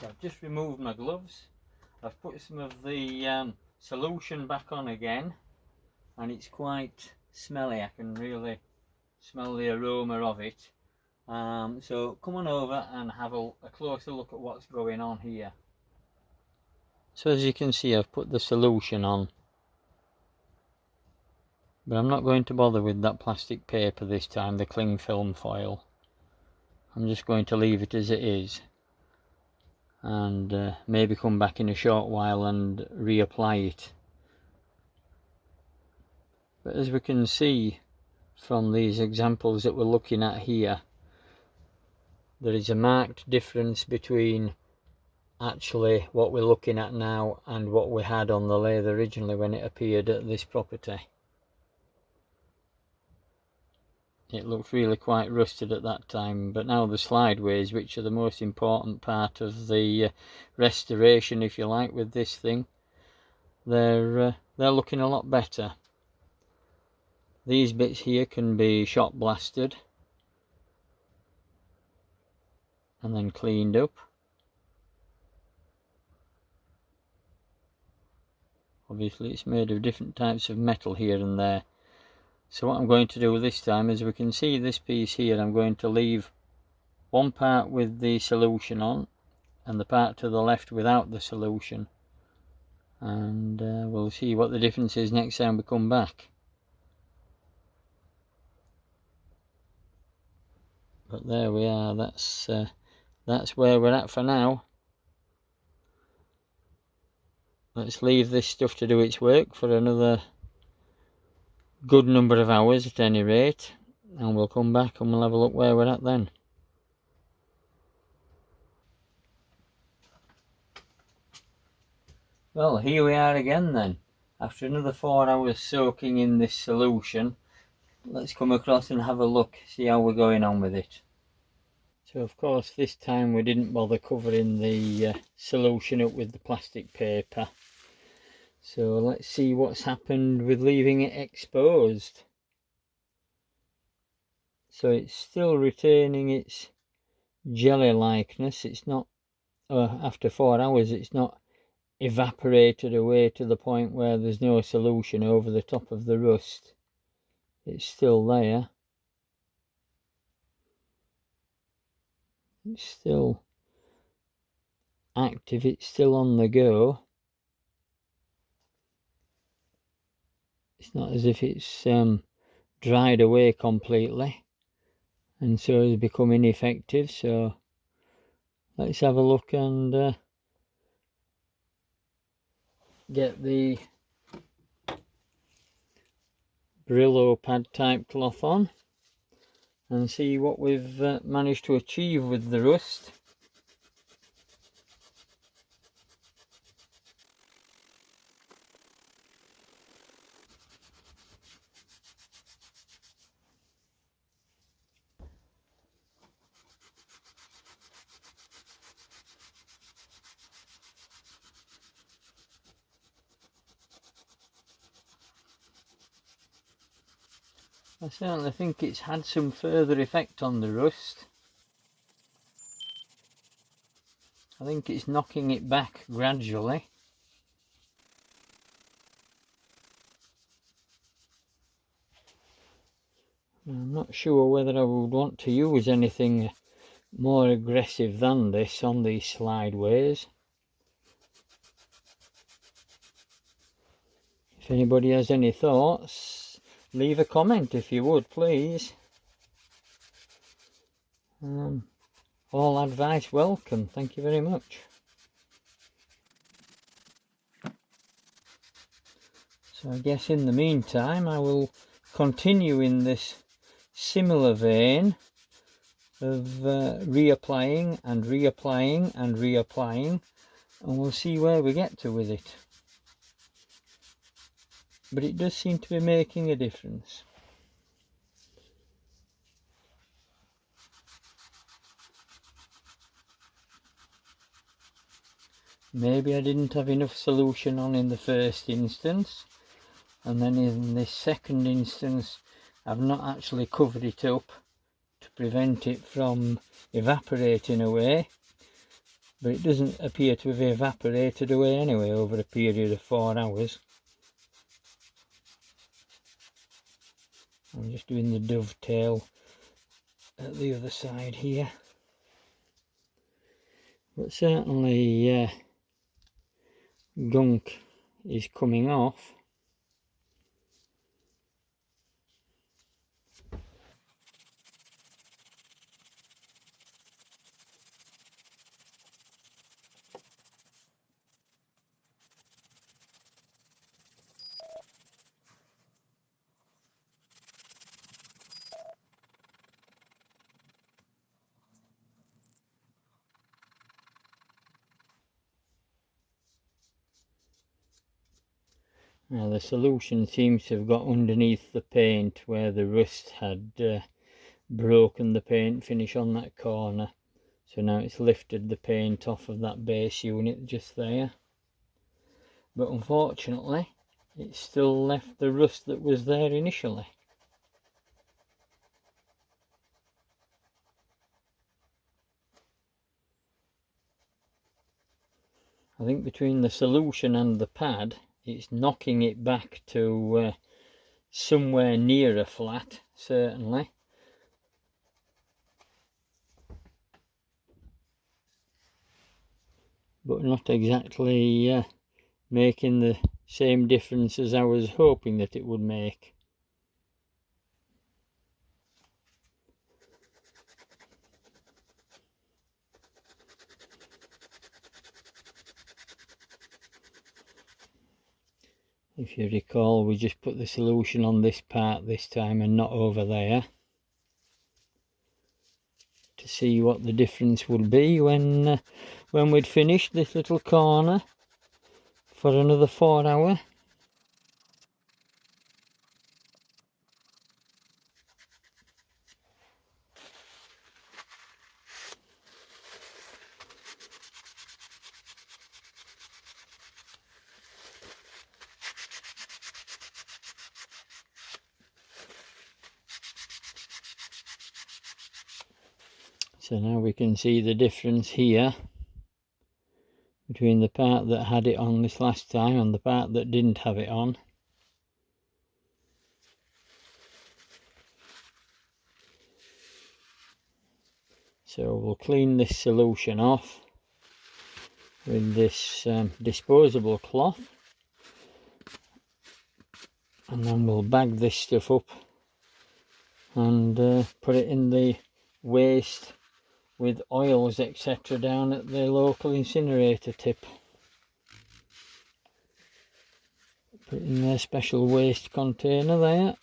So I've just removed my gloves. I've put some of the solution back on again, and it's quite smelly. I can really smell the aroma of it. So come on over and have a closer look at what's going on here. So as you can see, I've put the solution on, but I'm not going to bother with that plastic paper this time, the cling film foil. I'm just going to leave it as it is, and maybe come back in a short while and reapply it. But as we can see from these examples that we're looking at here, there is a marked difference between actually what we're looking at now and what we had on the lathe originally when it appeared at this property. It looked really quite rusted at that time, but now the slideways, which are the most important part of the restoration, if you like, with this thing, they're looking a lot better. These bits here can be shot blasted and then cleaned up. Obviously it's made of different types of metal here and there. So what I'm going to do this time, as we can see this piece here, I'm going to leave one part with the solution on and the part to the left without the solution, and we'll see what the difference is next time we come back. But there we are, that's where we're at for now. Let's leave this stuff to do its work for another good number of hours at any rate, and we'll come back and we'll have a look where we're at then. Well, here we are again then. After another 4 hours soaking in this solution, let's come across and have a look, see how we're going on with it. So of course this time we didn't bother covering the solution up with the plastic paper. So let's see what's happened with leaving it exposed. So it's still retaining its jelly likeness. It's not, after 4 hours, it's not evaporated away to the point where there's no solution over the top of the rust. It's still there. It's still active, it's still on the go. It's not as if it's dried away completely and so has become ineffective. So let's have a look and get the Brillo pad type cloth on and see what we've managed to achieve with the rust. I certainly think it's had some further effect on the rust. I think it's knocking it back gradually. I'm not sure whether I would want to use anything more aggressive than this on these slideways. If anybody has any thoughts, leave a comment if you would, please. All advice welcome, thank you very much. So I guess in the meantime I will continue in this similar vein of reapplying and reapplying and reapplying, and we'll see where we get to with it. But it does seem to be making a difference. Maybe I didn't have enough solution on in the first instance, and then in this second instance I've not actually covered it up to prevent it from evaporating away. but it doesn't appear to have evaporated away anyway over a period of 4 hours. I'm just doing the dovetail at the other side here, but certainly gunk is coming off. Now the solution seems to have got underneath the paint where the rust had broken the paint finish on that corner, so now it's lifted the paint off of that base unit just there, but unfortunately it's still left the rust that was there initially. I think between the solution and the pad it's knocking it back to somewhere near a flat, certainly. But not exactly making the same difference as I was hoping that it would make. If you recall, we just put the solution on this part this time and not over there, to see what the difference would be when we'd finished this little corner for another 4 hours. So now we can see the difference here between the part that had it on this last time and the part that didn't have it on. So we'll clean this solution off with this disposable cloth, and then we'll bag this stuff up and put it in the waste with oils etc. down at the local incinerator tip. Put it in their special waste container there.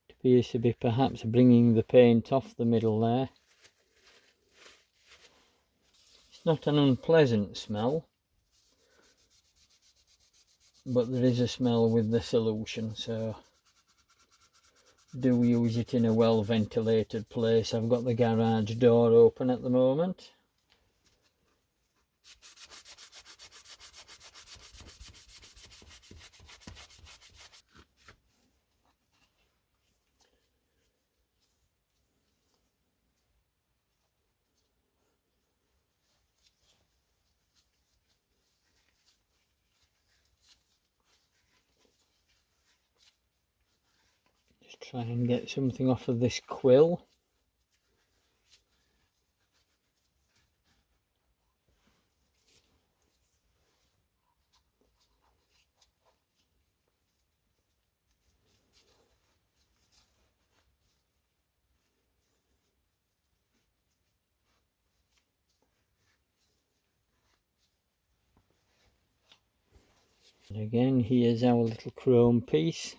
It appears to be perhaps bringing the paint off the middle there. It's not an unpleasant smell, but there is a smell with the solution, so do use it in a well ventilated place. I've got the garage door open at the moment. Just try and get something off of this quill. And again, here's our little chrome piece.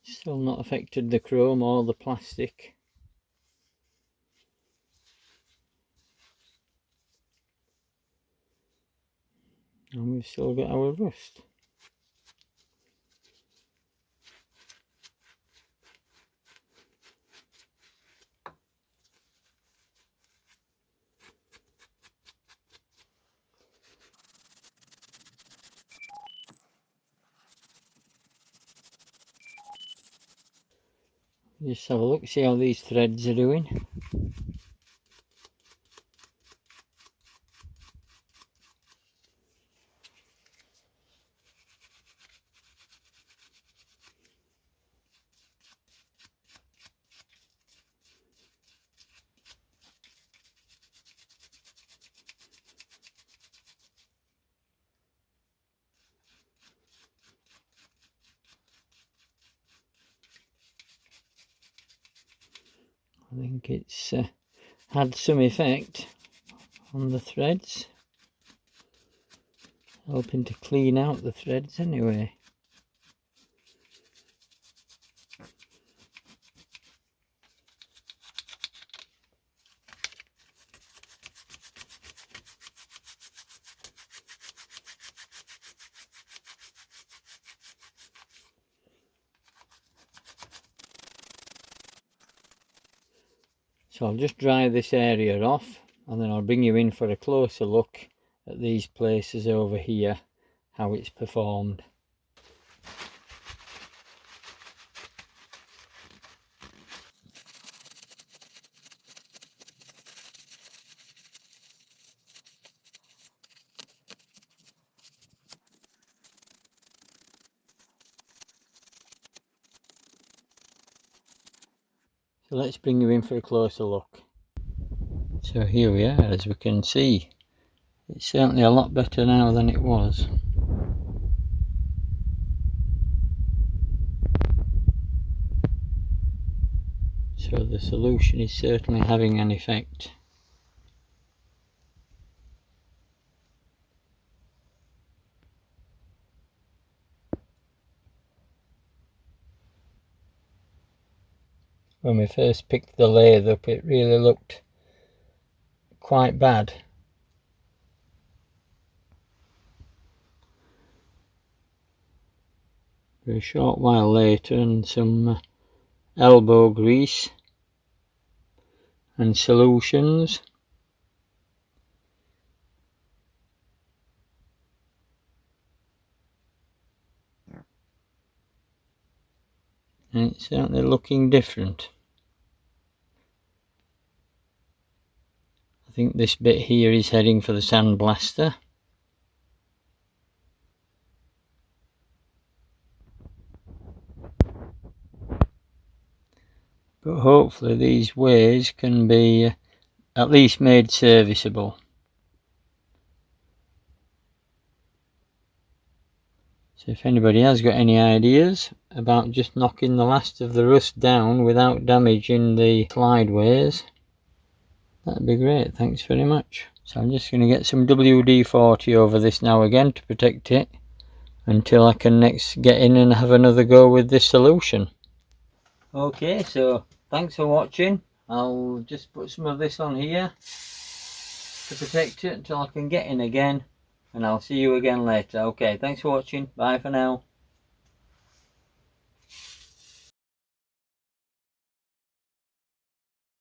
Still not affected the chrome or the plastic. And we've still got our rust. Just have a look, see how these threads are doing. I think it's had some effect on the threads, helping to clean out the threads anyway. So I'll just dry this area off and then I'll bring you in for a closer look at these places over here, how it's performed. So let's bring you in for a closer look. So here we are, as we can see. It's certainly a lot better now than it was. So the solution is certainly having an effect. When we first picked the lathe up, it really looked quite bad. For a short while later, and some elbow grease and solutions, and it's certainly looking different. I think this bit here is heading for the sandblaster. But hopefully these ways can be at least made serviceable. So if anybody has got any ideas about just knocking the last of the rust down without damaging the slideways, that'd be great. Thanks very much. So I'm just going to get some WD-40 over this now again to protect it until I can next get in and have another go with this solution. Okay, so thanks for watching. I'll just put some of this on here to protect it until I can get in again, and I'll see you again later. Okay, thanks for watching. Bye for now.